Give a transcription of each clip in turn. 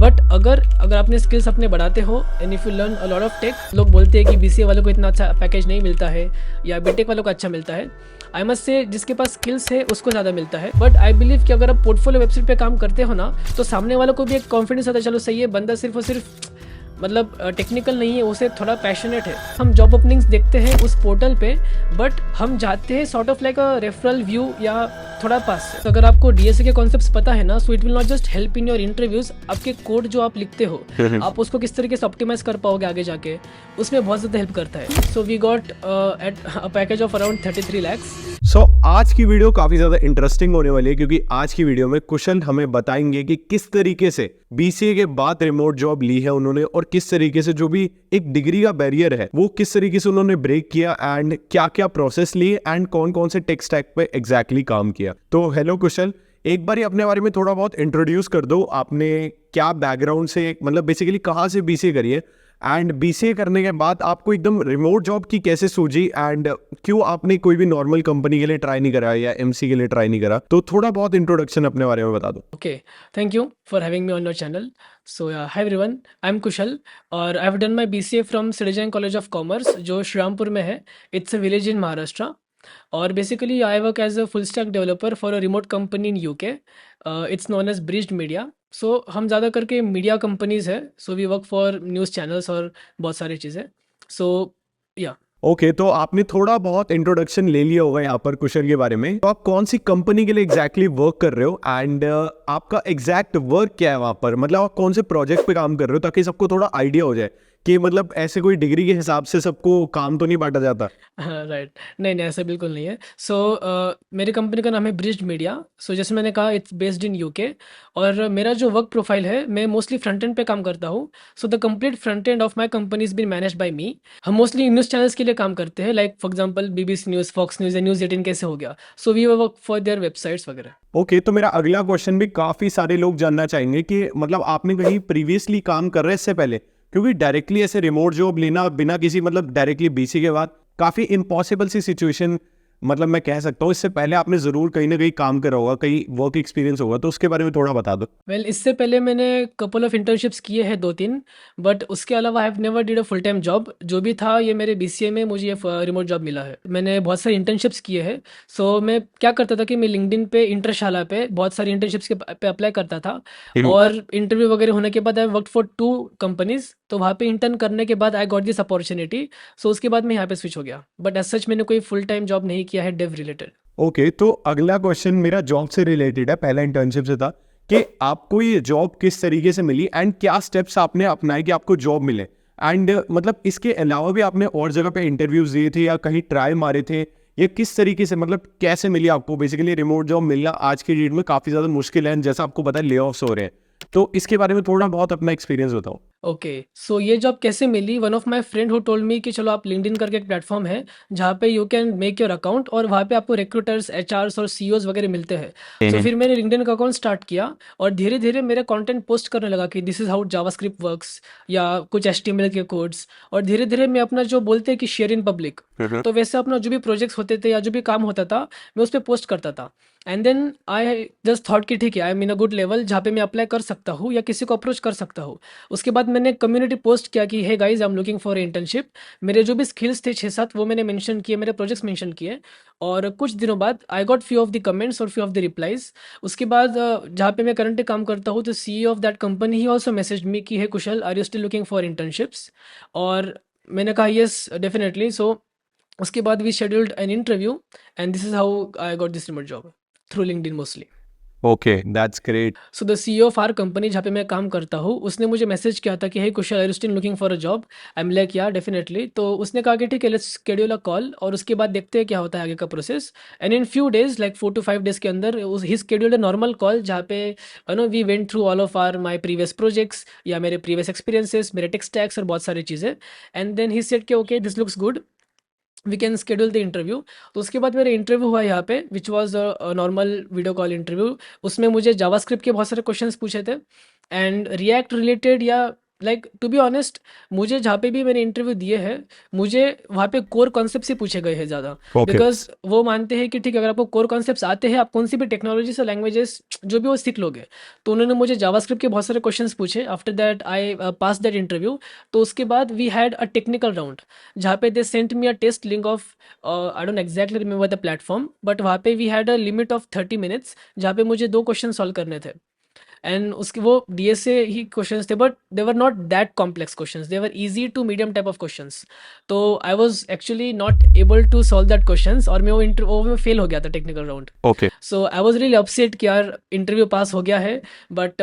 But अगर अगर आपने स्किल्स अपने बढ़ाते हो and if you learn a lot of tech, लोग बोलते हैं कि बीसीए वालों को इतना अच्छा पैकेज नहीं मिलता है या बीटेक वालों को अच्छा मिलता है। आई मस्ट से जिसके पास स्किल्स है उसको ज़्यादा मिलता है। बट आई बिलीव कि अगर आप पोर्टफोलियो वेबसाइट पे काम करते हो ना, तो सामने वालों को भी एक कॉन्फिडेंस आता है, चलो सही है, बंदा सिर्फ और सिर्फ मतलब टेक्निकल नहीं है, उसे थोड़ा पैशनेट है। हम जॉब ओपनिंग्स देखते हैं उस पोर्टल पे, बट हम जाते हैं sort of like a referral view या थोड़ा पास से। तो अगर आपको डीएसए के कॉन्सेप्ट्स पता है ना, so it will not just help in your interviews, आपके कोड जो आप लिखते हो आप उसको किस तरीके से ऑप्टिमाइज कर पाओगे आगे जाके, उसमें बहुत ज़्यादा हेल्प करता है। So we got at a package of around 33 lakhs। सो आज की वीडियो काफी ज्यादा इंटरेस्टिंग होने वाली है, क्योंकि आज की वीडियो में कुशल हमें बताएंगे कि किस तरीके से बीसीए के बाद रिमोट जॉब ली है उन्होंने, और किस तरीके से जो भी एक डिग्री का बैरियर है वो किस तरीके से उन्होंने ब्रेक किया, एंड क्या क्या प्रोसेस लिए, एंड कौन कौन से टेक स्टैक पे एग्जैक्टली काम किया। तो हेलो कुशल, एक बार अपने बारे में थोड़ा बहुत इंट्रोड्यूस कर दो। आपने क्या बैकग्राउंड से, मतलब बेसिकली कहाँ से बीसीए करी है, एंड बीसीए करने के बाद आपको एकदम रिमोट जॉब की कैसे सूझी, एंड क्यों आपने कोई भी नॉर्मल कंपनी के लिए ट्राई नहीं करा या एमसी के लिए ट्राई नहीं करा। तो थोड़ा बहुत इंट्रोडक्शन अपने बारे में बता दो। Okay, thank you for having me on your channel. So yeah, hi everyone, I'm Kushal और I have done my BCA from Citizen College of Commerce जो श्रीरामपुर में है। It's a village in Maharashtra. और basically I work as a full stack developer for a remote company in UK. It's known as Bridged Media. So हम ज़्यादा करके media companies है, so we work for news channels और बहुत सारी चीज़ें। सो या ओके, तो आपने थोड़ा बहुत इंट्रोडक्शन ले लिया होगा यहाँ पर कुशल के बारे में। तो आप कौन सी कंपनी के लिए एग्जैक्टली वर्क कर रहे हो, एंड आपका एग्जैक्ट वर्क क्या है वहाँ पर, मतलब आप कौन से प्रोजेक्ट पे काम कर रहे हो, ताकि सबको थोड़ा आइडिया हो जाए कि मतलब ऐसे कोई डिग्री के हिसाब से सबको काम तो नहीं बांटा जाता। हाँ राइट, नहीं नहीं ऐसा बिल्कुल नहीं है। सो मेरी कंपनी का नाम है ब्रिज्ड मीडिया। सो जैसे मैंने कहा इट्स बेस्ड इन यूके, और मेरा जो वर्क प्रोफाइल है, मैं मोस्टली फ्रंट एंड पे काम करता हूँ। So the complete front end of my company is been managed by me. हम मोस्टली न्यूज़ चैनल्स के लिए काम करते हैं, like for example BBC news, Fox news या न्यूज़ 18 कैसे हो गया। So we work for their websites वगैरह। ओके, तो मेरा अगला क्वेश्चन भी काफी सारे लोग जानना चाहेंगे कि मतलब आपने कहीं प्रीवियसली काम कर रहे हैं इससे पहले, क्योंकि डायरेक्टली ऐसे रिमोट जॉब लेना बिना किसी मतलब डायरेक्टली बीसी के बाद काफी इम्पॉसिबल सी सिचुएशन, मतलब मैं कह सकता हूँ। इससे पहले आपने जरूर कहीं ना कहीं काम करा होगा, कहीं वर्क एक्सपीरियंस होगा, तो उसके बारे में थोड़ा बता दो। वेल इससे पहले मैंने कपल ऑफ इंटर्नशिप्स किए हैं 2-3, बट उसके अलावा I have never did a full time job. जो भी था ये मेरे बीसीए में मुझे ये रिमोट जॉब मिला है। मैंने बहुत सारी इंटर्नशिप्स किए हैं। सो मैं क्या करता था कि मैं लिंक्डइन पे, इंटरशाला पे बहुत सारी इंटर्नशिप्स के पे अप्लाई करता था, और इंटरव्यू वगैरह होने के बाद आई वर्क फॉर 2 कंपनीज। तो वहाँ पे इंटर्न करने के बाद आई गॉट दिस अपॉर्चुनिटी। सो उसके बाद मैं यहाँ पे स्विच हो गया, बट एज सच मैंने कोई फुल टाइम जॉब नहीं किया है डेव रिलेटेड। ओके, तो अगला क्वेश्चन मेरा जॉब से रिलेटेड है, पहला इंटर्नशिप से था कि आपको ये जॉब किस तरीके से मिली, एंड क्या स्टेप्स आपने अपनाए कि आपको जॉब मिले, एंड मतलब इसके अलावा भी आपने और जगह पे इंटरव्यूज दिए थे या कहीं ट्राई मारे थे, ये किस तरीके से, मतलब कैसे मिली आपको। बेसिकली रिमोट जॉब मिलना आज की डेट में काफी ज्यादा मुश्किल है, जैसा आपको पता है ले ऑफ्स हो रहे हैं, तो इसके बारे में थोड़ा बहुत अपना एक्सपीरियंस बताओ। ओके, सो ये जॉब कैसे मिली, one of my friend who told me कि चलो आप लिंक्डइन करके एक प्लेटफॉर्म है जहाँ पे you can make your account, और वहाँ पे आपको रिक्रूटर्स, एचआरस और सीईओज वगैरह मिलते हैं। सो फिर मैंने लिंक्डइन का अकाउंट स्टार्ट किया, और धीरे धीरे मेरे कंटेंट पोस्ट करने लगा कि this is how JavaScript works या कुछ एचटीएमएल के कोड्स, और धीरे धीरे मैं अपना जो बोलते हैं कि शेयर इन पब्लिक, तो वैसे अपना जो भी प्रोजेक्ट्स होते थे या जो भी काम होता था मैं उस पर पोस्ट करता था। And then I just thought कि ठीक है, I am in a good level जहाँ पे मैं अप्लाई कर सकता हूँ या किसी को अप्रोच कर सकता हूँ। उसके बाद मैंने कम्युनिटी पोस्ट किया कि hey guys I am looking for internship. मेरे जो भी स्किल्स थे 6-7 वो मैंने मेंशन किए, मेरे प्रोजेक्ट्स मेंशन किए, और कुछ दिनों बाद I got few of the comments और फ्यू ऑफ द रिप्लाइज। उसके बाद जहाँ पे मैं करंटली काम करता हूँ, तो CEO of that company he also message me कि hey Kushal, are you still looking for internships. और मैंने कहा येस डेफिनेटली। सो उसके बाद we scheduled an interview, and this is how I got this remote job through LinkedIn mostly. Okay, that's great. So the CEO of our company जहाँ पे मैं काम करता हूँ, उसने मुझे मैसेज किया था कि hey Kushal, are you still looking for a job. I am like yeah definitely. तो उसने कहा कि ठीक है, लेट्स शेड्यूल अ कॉल, और उसके बाद देखते हैं क्या होता है आगे का process. And in few days, like 4 to 5 days के अंदर, he scheduled a normal call जहाँ पे we went through all of our my previous projects या मेरे प्रीवियस एक्सपीरियंसेस, मेरे टेक स्टैक्स और बहुत सारी चीज़ें। एंड देन ही सेड कि okay this looks good, we can schedule the interview. तो उसके बाद मेरा इंटरव्यू हुआ यहाँ पे, which was normal video call interview. उसमें मुझे जावास्क्रिप्ट के बहुत सारे क्वेश्चंस पूछे थे, एंड रिएक्ट रिलेटेड या लाइक टू बी ऑनेस्ट, मुझे जहाँ पे भी मैंने इंटरव्यू दिए हैं, मुझे वहाँ पे कोर कॉन्सेप्ट ही पूछे गए हैं ज़्यादा। ओके। बिकॉज वो मानते हैं कि ठीक है, अगर आपको कोर कॉन्सेप्ट्स आते हैं, आप कौन सी भी टेक्नोलॉजी से लैंग्वेजेस जो भी वो सीख लोगे। तो उन्होंने मुझे जावास्क्रिप्ट के बहुत सारे क्वेश्चंस पूछे। After that I pass that interview. तो उसके बाद we had a technical round, जहाँ पे they sent me a test link of, I don't exactly remember the platform, but वहाँ पे we had a limit of 30 minutes, जहाँ पे मुझे 2 क्वेश्चन सॉल्व करने थे। एंड उसके वो डीएसए ही क्वेश्चंस थे, but they were not that complex questions, they were easy to medium type of questions. तो I was actually not able to solve that questions, और मैं वो में फेल हो गया था technical round. Okay. So I was really upset कि यार इंटरव्यू पास हो गया है, बट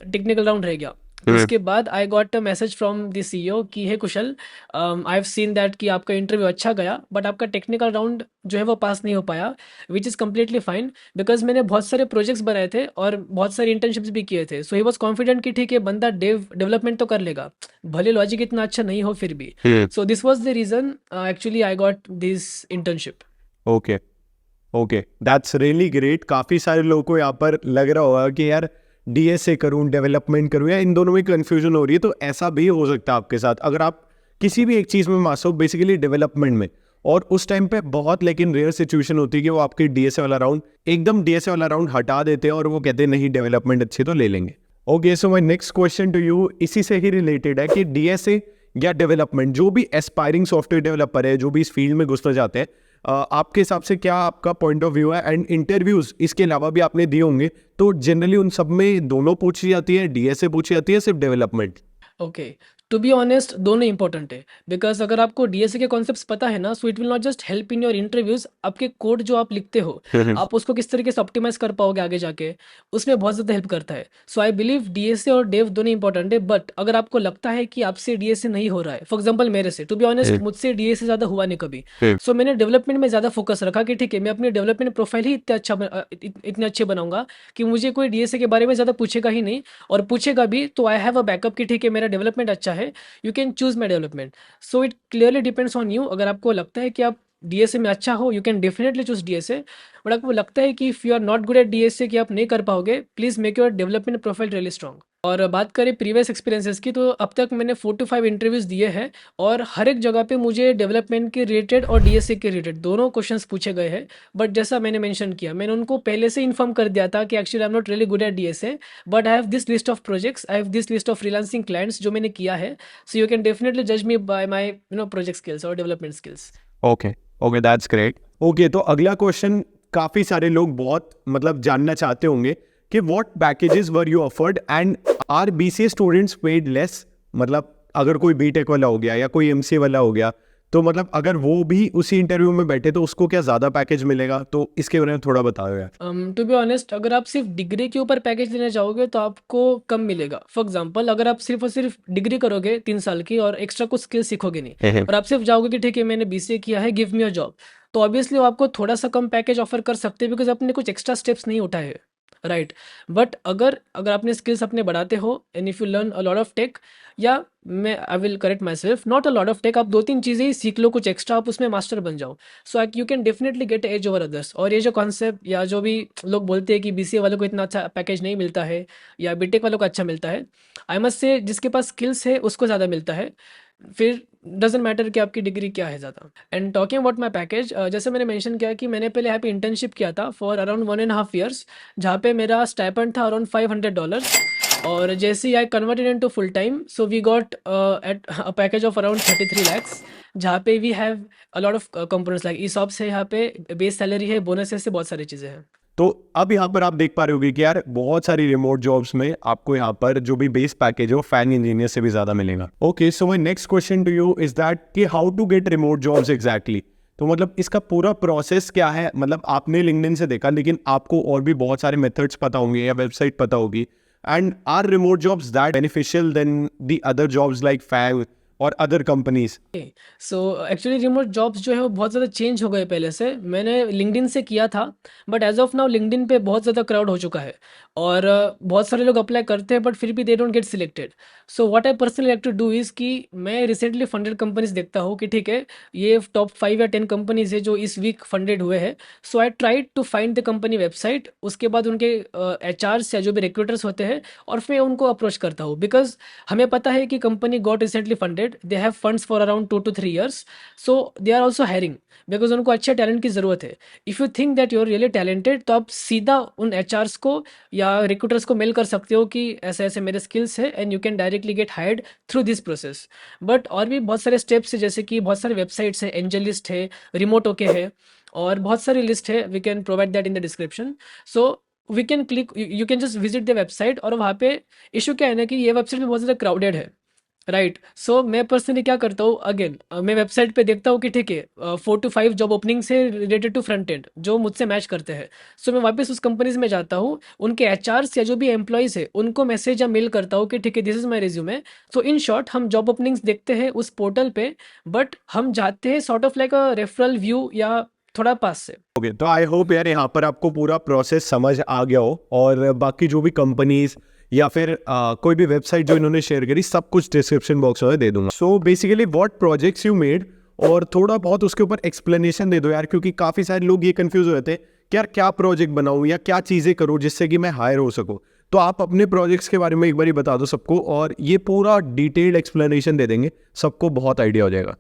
टेक्निकल राउंड रह गया। उसके बाद I got a message from the CEO कि hey Kusal, I have seen that कि आपका इंटरव्यू अच्छा गया, बट आपका टेक्निकल राउंड जो है वो पास नहीं हो पाया, which is completely fine. Because मैंने बहुत सारे प्रोजेक्ट्स बनाए थे और बहुत सारे इंटर्नशिप्स भी किए थे। सो ही वॉज कॉन्फिडेंट कि ठीक है, बंदा डेवलपमेंट तो कर लेगा, भले लॉजिक इतना अच्छा नहीं हो फिर भी। So this was the reason actually I got this internship. Okay. Okay, that's really great. काफ़ी सारे लोगों को यहाँ पर लग रहा होगा कि यार डीएसए करूँ डेवलपमेंट करूँ, या इन दोनों में कन्फ्यूजन हो रही है। तो ऐसा भी हो सकता है आपके साथ, अगर आप किसी भी एक चीज़ में मास्टर हो, बेसिकली डेवलपमेंट में, और उस टाइम पे बहुत लेकिन रेयर सिचुएशन होती है कि वो आपके डीएसए वाला राउंड एकदम डीएसए वाला राउंड हटा देते हैं और वो कहते हैं नहीं डेवलपमेंट अच्छी तो ले लेंगे। Okay, so my next question to you इसी से ही रिलेटेड है कि डीएसए या डेवलपमेंट, जो भी एस्पायरिंग सॉफ्टवेयर डेवलपर है, जो भी इस फील्ड में घुसना चाहते हैं, आपके हिसाब से क्या आपका पॉइंट ऑफ व्यू है? एंड इंटरव्यूज इसके अलावा भी आपने दिए होंगे, तो जनरली उन सब में दोनों पूछी जाती है, डीएसए पूछी जाती है, सिर्फ development? Okay, to be honest दोनों इंपॉर्टेंट है। बिकॉज अगर आपको डीएसए के कॉन्सेप्ट्स पता है ना, so it will not just help in your interviews, आपके कोड जो आप लिखते हो, आप उसको किस तरीके से ऑप्टिमाइज कर पाओगे आगे जाके, उसमें बहुत ज़्यादा हेल्प करता है। सो आई बिलीव डीएसए और डेव दोनों इंपॉर्टेंट है। बट अगर आपको लगता है कि आपसे डीएसए नहीं हो रहा है, फॉर एग्जाम्पल मेरे से, टू बी ऑनेस्ट मुझसे डीएसए ज़्यादा हुआ नहीं कभी। सो मैंने डेवलपमेंट में ज़्यादा फोकस रखा कि ठीक है, मैं अपनी डेवलपमेंट प्रोफाइल ही इतने अच्छे बनाऊंगा कि मुझे कोई डीएसए के बारे में ज़्यादा पूछेगा ही नहीं, और पूछेगा भी तो आई हैव अ बैकअप कि ठीक है, मेरा डेवलपमेंट अच्छा है, you can choose my development. So it clearly depends on you. अगर आपको लगता है कि आप डीएसए में अच्छा हो, you can definitely choose DSA. But आपको लगता है कि if you are not good at DSA, कि आप नहीं कर पाओगे, please make your development profile really strong. और बात करें प्रीवियस एक्सपीरियंसेस की, तो अब तक मैंने 4 to 5 इंटरव्यूज़ दिए हैं, और हर एक जगह पे मुझे डेवलपमेंट के रिलेटेड और डीएसए के रिलेटेड दोनों क्वेश्चंस पूछे गए हैं। बट जैसा मैंने मेंशन किया, मैंने उनको पहले से इन्फॉर्म कर दिया था कि actually I am not really good at DSA, but I have this list of projects, I have this list of freelancing clients जो मैंने किया है। सो यू कैन डेफिनेटली जज मी बाय माई प्रोजेक्ट स्किल्स और development skills. Okay. Okay, that's great. Okay, तो अगला question काफ़ी सारे लोग बहुत मतलब जानना चाहते होंगे कि what packages were you offered and are BCA students paid less? मतलब अगर कोई बीटेक वाला हो गया या कोई एमसीए वाला हो गया, तो मतलब अगर वो भी उसी इंटरव्यू में बैठे तो उसको क्या ज़्यादा पैकेज मिलेगा? तो इसके बारे में थोड़ा बताओ यार। टू बी ऑनेस्ट, अगर आप सिर्फ डिग्री के ऊपर पैकेज लेना चाहोगे तो आपको कम मिलेगा। फॉर एग्जांपल, अगर आप सिर्फ और सिर्फ डिग्री करोगे 3 साल की और एक्स्ट्रा कुछ स्किल सीखोगे नहीं, और आप सिर्फ जाओगे कि ठीक है मैंने बीसीए किया है, गिव मी अ जॉब, तो ऑब्वियसली वो आपको थोड़ा सा कम पैकेज ऑफर कर सकते हैं, बिकॉज आपने कुछ एक्स्ट्रा स्टेप्स नहीं उठाए, राइट। बट अगर अगर आपने स्किल्स अपने बढ़ाते हो, and if you learn a lot of tech, या मैं I will correct myself, not a lot of tech, आप 2-3 चीज़ें ही सीख लो, कुछ एक्स्ट्रा, आप उसमें मास्टर बन जाओ, so you can definitely get edge over others. और ये जो कॉन्सेप्ट या जो भी लोग बोलते हैं कि बीसीए वालों को इतना अच्छा पैकेज नहीं मिलता है या बीटेक वालों को अच्छा मिलता है, आई मस्ट से जिसके पास स्किल्स है उसको ज़्यादा मिलता है। फिर डजेंट मैटर कि आपकी डिग्री क्या है ज़्यादा। And talking about my package, जैसे मैंने मेंशन किया कि मैंने पहले यहाँ पे इंटर्नशिप किया था फॉर अराउंड 1.5 ईयर्स, जहाँ पे मेरा स्टाइपेंड था अराउंड $500। और जैसे ही I converted into full time, so we got at a package of around 33 lakhs, जहाँ पे we have a lot of components like ESOPs है, यहाँ पे बेस सैलरी है, बोनसेस से बहुत सारी चीज़ें हैं। तो अब यहाँ पर आप देख पा रहे होगे कि यार बहुत सारी रिमोट जॉब्स में आपको यहाँ पर जो भी बेस पैकेज है वो फैन इंजीनियर से भी ज्यादा मिलेगा। Okay, so my next question to you is that कि how to get remote jobs exactly? तो मतलब इसका पूरा प्रोसेस क्या है? मतलब आपने लिंक्डइन से देखा, लेकिन आपको और भी बहुत सारे मेथड्स पता होंगे या वेबसाइट पता होगी। And are remote jobs that beneficial then the other jobs like FAANG? और other companies? So actually remote jobs जो है वो बहुत ज़्यादा चेंज हो गए पहले से। मैंने लिंक्डइन से किया था, but as of now LinkedIn पे बहुत ज़्यादा क्राउड हो चुका है और बहुत सारे लोग अप्लाई करते हैं बट फिर भी they don't get selected. So what I personally like to do is कि मैं रिसेंटली फंडेड कंपनीज देखता हूँ कि ठीक है, ये टॉप 5 या 10 कंपनीज है जो इस वीक फंडेड हुए हैं। So I try to find the company website, उसके बाद उनके एचआर्स या जो भी रिक्रूटर्स होते हैं और फिर उनको अप्रोच करता हूँ। बिकॉज हमें पता है कि company got recently funded, they have funds for around 2 to 3 years, so they are also hiring because उनको अच्छे टैलेंट की ज़रूरत है। If you think that you are really talented तो आप सीधा उन एचआर्स को या रिक्रूटर्स को मेल कर सकते हो कि ऐसे ऐसे मेरे स्किल्स है and you can directly get hired through this process. But और भी बहुत सारे स्टेप्स है, जैसे कि बहुत सारे वेबसाइट्स है, एंजलिस्ट है, रिमोट ओके है और बहुत सारी लिस्ट है। We can provide that in the description. So we can click, you can just visit the website. और वहाँ पे इशू क्या है ना कि ये वेबसाइट भी बहुत ज़्यादा क्राउडेड है, राइट। सो मैं पर्सनली क्या करता हूँ, अगेन मैं वेबसाइट पे देखता हूँ कि ठीक है 4 to 5 जॉब ओपनिंग से रिलेटेड टू फ्रंट एंड जो मुझसे मैच करते हैं। सो मैं वापस उस कंपनीज में जाता हूँ, उनके एचआर्स या जो भी एम्प्लॉयज़ है उनको मैसेज या मेल करता हूँ कि ठीक है, this is my resume. So in short हम जॉब ओपनिंग्स देखते हैं उस पोर्टल पे, बट हम जाते हैं sort of like a referral view या थोड़ा पास से। ओके, तो आई होप यार यहाँ पर आपको पूरा प्रोसेस समझ आ गया हो, और बाकी जो भी कंपनीज या फिर कोई भी वेबसाइट जो इन्होंने शेयर करी, सब कुछ डिस्क्रिप्शन बॉक्स में दे दूंगा। So basically what projects you made, और थोड़ा बहुत उसके ऊपर एक्सप्लेनेशन दे दो यार, क्योंकि काफ़ी सारे लोग ये कंफ्यूज हो जाते हैं कि यार क्या प्रोजेक्ट बनाऊं या क्या चीज़ें करूं जिससे कि मैं हायर हो सकूं। तो आप अपने प्रोजेक्ट्स के बारे में एक बार बता दो सबको, और ये पूरा डिटेल्ड एक्सप्लेनेशन दे देंगे, सबको बहुत आइडिया हो जाएगा।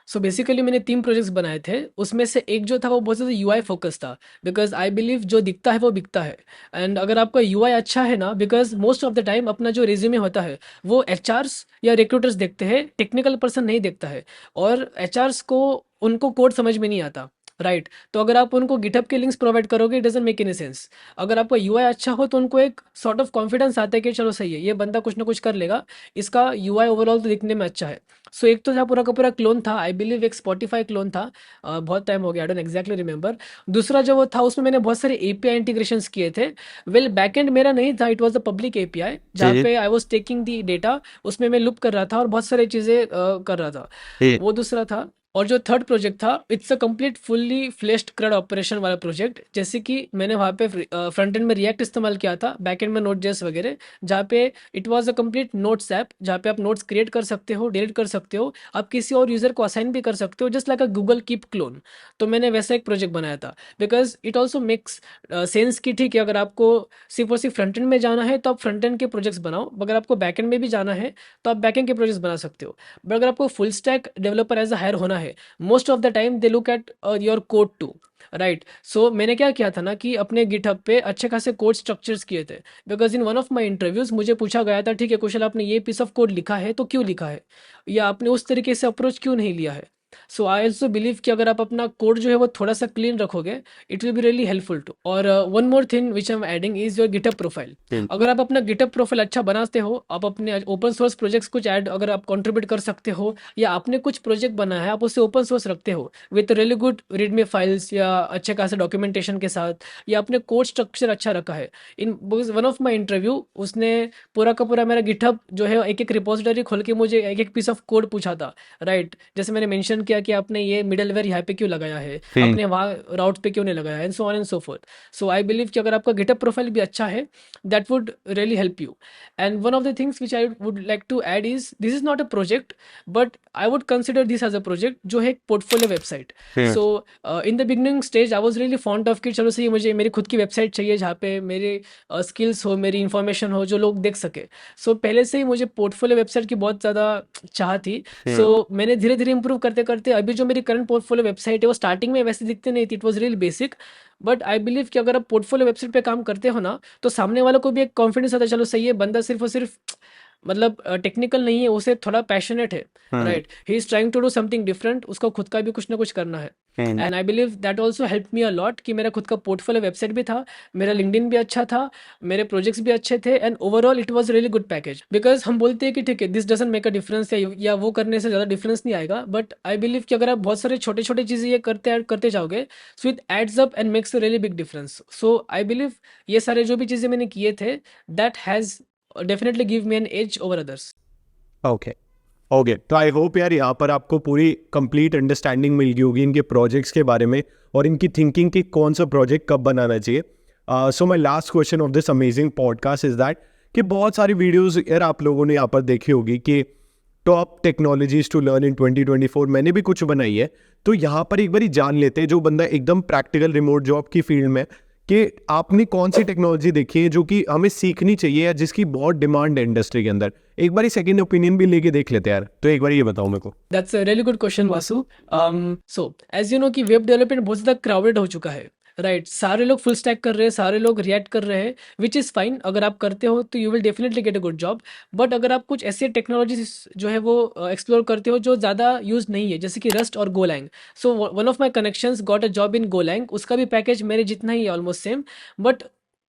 सो बेसिकली मैंने 3 प्रोजेक्ट्स बनाए थे, उसमें से एक जो था वो बहुत ज़्यादा यूआई फोकस था। बिकॉज आई बिलीव जो दिखता है वो बिकता है। एंड अगर आपका यूआई अच्छा है ना, because most of the time अपना जो रिज्यूमे होता है वो एचआर्स या रिक्रूटर्स देखते हैं, टेक्निकल पर्सन नहीं देखता है। और एचआर्स को उनको कोड समझ में नहीं आता, राइट। तो अगर आप उनको गिटहब के लिंक्स प्रोवाइड करोगे, it doesn't make any sense. अगर आपका यूआई अच्छा हो तो उनको एक सॉर्ट ऑफ कॉन्फिडेंस आता है कि चलो सही है, ये बंदा कुछ ना कुछ कर लेगा, इसका यूआई ओवरऑल तो दिखने में अच्छा है। सो एक तो था पूरा का पूरा क्लोन था, आई बिलीव एक स्पॉटिफाई क्लोन था। बहुत टाइम हो गया, आई डोंट एग्जैक्टली रिमेंबर। दूसरा जो वो था उसमें मैंने बहुत सारे एपीआई इंटीग्रेशंस किए थे। वेल बैकएंड मेरा नहीं था, it was a public API जी जहाँ जी। पे I was taking the data, उसमें मैं लूप कर रहा था और बहुत सारी चीज़ें कर रहा था। जी। वो दूसरा था। और जो थर्ड प्रोजेक्ट था, it's a complete fully fleshed CRUD operation वाला प्रोजेक्ट। जैसे कि मैंने वहाँ पे फ्रंट एंड में रिएक्ट इस्तेमाल किया था, बैक एंड में नोट जेएस वगैरह, जहाँ पे it was a complete notes app जहाँ पे आप नोट्स क्रिएट कर सकते हो, डिलीट कर सकते हो, आप किसी और यूज़र को असाइन भी कर सकते हो, जस्ट लाइक अ गूगल कीप क्लोन। तो मैंने वैसा एक प्रोजेक्ट बनाया था। Because it also makes sense कि ठीक है, अगर आपको सिर्फ और सिर्फ फ्रंट एंड में जाना है तो आप फ्रंट एंड के प्रोजेक्ट्स बनाओ, अगर आपको बैक एंड में भी जाना है तो आप बैक एंड के प्रोजेक्ट्स बना सकते हो। बट अगर आपको full stack developer as a hire होना है, most of the time they look at your code too, right. सो मैंने क्या किया था ना कि अपने गिटहब पे अच्छे खासे कोड स्ट्रक्चर्स किए थे। Because in one of my interviews मुझे पूछा गया था, ठीक है कुशल, आपने ये पीस ऑफ कोड लिखा है तो क्यों लिखा है, या आपने उस तरीके से अप्रोच क्यों नहीं लिया है। सो आई ऑल्सो बिलीव कि अगर आप अपना कोड जो है वो थोड़ा सा क्लीन रखोगे, it will be really helpful too. और one more thing which I am adding is your GitHub profile. अगर आप अपना गिटहब प्रोफाइल अच्छा बनाते हो, आप अपने ओपन सोर्स प्रोजेक्ट्स कुछ ऐड अगर आप कंट्रीब्यूट कर सकते हो, या आपने कुछ प्रोजेक्ट बनाया है आप उसे ओपन सोर्स रखते हो with really good readme files या अच्छे खासे डॉक्यूमेंटेशन के साथ, या आपने कोड स्ट्रक्चर अच्छा रखा है। In one of my interview, उसने पूरा का पूरा मेरा गिटहब जो है एक एक रिपोजिटरी खोल के मुझे एक एक पीस ऑफ कोड पूछा था, राइट। जैसे मैंने मेंशन किया कि आपने ये मिडलवेयर यहाँ पे क्यों लगाया है, हम्म। आपने वहाँ राउट पे क्यों नहीं लगाया है, and so on and so fourth. So I believe कि अगर आपका गिटहब प्रोफाइल भी अच्छा है, that would really help you. And one of the things which I would like to add is, this is not a project, but I would consider this as a project जो है एक portfolio website. Hmm. So in the beginning stage I was really fond of कि चलो सही, मुझे मेरी खुद की वेबसाइट चाहिए जहाँ पे मेरे स्किल्स हो, मेरी इन्फॉर्मेशन हो, जो लोग देख सके। सो पहले से ही मुझे पोर्टफोलियो वेबसाइट की बहुत ज़्यादा चाह थी। सो मैंने धीरे धीरे इंप्रूव करते करते अभी जो मेरी करंट पोर्टफोलियो वेबसाइट है वो स्टार्टिंग में वैसे दिखते नहीं थी, it was real basic. But I believe कि अगर आप पोर्टफोलियो वेबसाइट पे काम करते हो ना, तो सामने वालों को भी एक कॉन्फिडेंस आता है, चलो सही है, बंदा सिर्फ और सिर्फ मतलब टेक्निकल नहीं है, उसे थोड़ा पैशनेट है, right. He is trying to do something different, उसको खुद का भी कुछ ना कुछ करना है। And I believe that also help me a lot कि मेरा खुद का पोर्टफोलियो वेबसाइट भी था, मेरा लिंक्डइन भी अच्छा था, मेरे प्रोजेक्ट्स भी अच्छे थे, and overall it was really good package. Because हम बोलते हैं कि ठीक है this doesn't make a difference, या वो करने से ज़्यादा डिफरेंस नहीं आएगा, बट आई बिलीव कि अगर आप बहुत सारे छोटे छोटे चीज़ें ये करते जाओगे, so it adds up and makes a really big difference. So I believe ये सारे जो भी चीज़ें मैंने किए थे, that has definitely give me an edge over others. Okay, okay, तो आई होप यार यहाँ पर आपको पूरी कंप्लीट अंडरस्टैंडिंग मिल गई होगी इनके प्रोजेक्ट्स के बारे में और इनकी थिंकिंग कि कौन सा प्रोजेक्ट कब बनाना चाहिए। So my last question of this amazing podcast is that कि बहुत सारी वीडियोस यार आप लोगों ने यहाँ पर देखी होगी कि top technologies to learn in 2024, मैंने भी कुछ बनाई है। तो यहाँ पर एक बारी जान लेते हैं जो बंदा एकदम प्रैक्टिकल रिमोट जॉब की फील्ड में, कि आपने कौन सी टेक्नोलॉजी देखी है जो कि हमें सीखनी चाहिए या जिसकी बहुत डिमांड है इंडस्ट्री के अंदर। एक बारी सेकंड ओपिनियन भी लेके देख लेते हैं यार, तो एक बार ये बताओ मेरे को। That's a really good question Vasu. So as you know कि वेब डेवलपमेंट बहुत ज़्यादा क्राउडेड हो चुका है, राइट। सारे लोग फुल स्टैक कर रहे हैं, सारे लोग रिएक्ट कर रहे हैं, विच इज़ फाइन। अगर आप करते हो तो you will definitely get a good job. But अगर आप कुछ ऐसे टेक्नोलॉजीज जो है वो एक्सप्लोर करते हो जो ज़्यादा यूज नहीं है, जैसे कि रस्ट और Golang. So one of my connections got a job in Golang, उसका भी पैकेज मेरे जितना ही है, almost same. But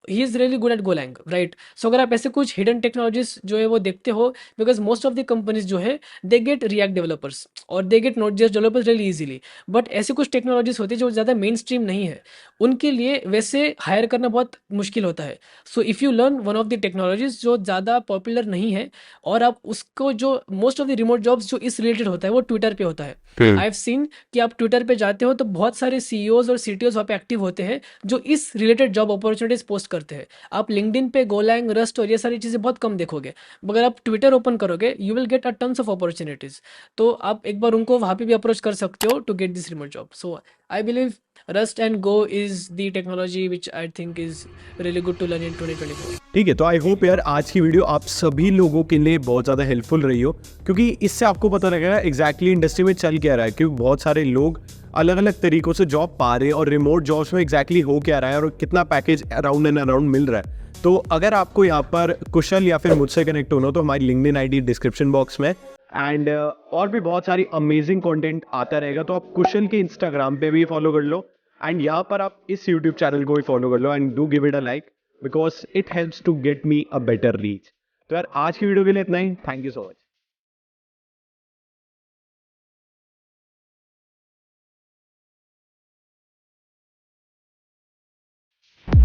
he is really good at Golang, right. So अगर आप ऐसे कुछ हिडन टेक्नोलॉजीज जो है वो देखते हो, because most of the companies जो है दे गेट रिएक्ट डेवलपर्स और they get note JS developers really easily. But ऐसे कुछ टेक्नोलॉजीज होती है जो ज़्यादा मेन स्ट्रीम नहीं है, उनके लिए वैसे हायर करना बहुत मुश्किल होता है। So if you learn one of the technologies जो ज़्यादा पॉपुलर नहीं है, और आप उसको, जो most of the remote jobs जो इस रिलेटेड होता है वो ट्विटर पे होता है। आई हैव सीन कि आप ट्विटर पे जाते हो तो बहुत सारे सीईओज और सीटीओज वहाँ पे एक्टिव होते हैं जो इस रिलेटेड जॉब अपॉर्चुनिटीज पोस्ट करते हैं। आप लिंक्डइन पे गोलैंग, रस्ट और ये सारी चीज़ें बहुत कम देखोगे, मगर आप ट्विटर ओपन करोगे you will get a tons of opportunities. तो आप एक बार उनको वहाँ पे भी अप्रोच कर सकते हो to get this remote job. So I believe Rust and Go is the technology which I think is really good to learn in 2024. ठीक है, तो आई होप यार आज की वीडियो आप सभी लोगों के लिए बहुत ज़्यादा हेल्पफुल रही हो, क्योंकि इससे आपको पता लगेगा एग्जैक्टली इंडस्ट्री में चल क्या रहा है, क्योंकि बहुत सारे लोग अलग अलग तरीकों से जॉब पा रहे हैं और रिमोट जॉब्स में एग्जैक्टली हो क्या रहा है और कितना पैकेज अराउंड एंड अराउंड मिल रहा है। तो अगर आपको यहाँ पर कुशल या फिर मुझसे कनेक्ट होना हो तो हमारी लिंक्डइन आईडी डिस्क्रिप्शन बॉक्स में, एंड और भी बहुत सारी अमेजिंग कंटेंट आता रहेगा। तो आप कुशल के इंस्टाग्राम पे भी फॉलो कर लो, एंड यहाँ पर आप इस यूट्यूब चैनल को भी फॉलो कर लो, and do give it a like because it helps to get me a better reach. तो यार आज की वीडियो के लिए इतना ही, थैंक यू सो मच।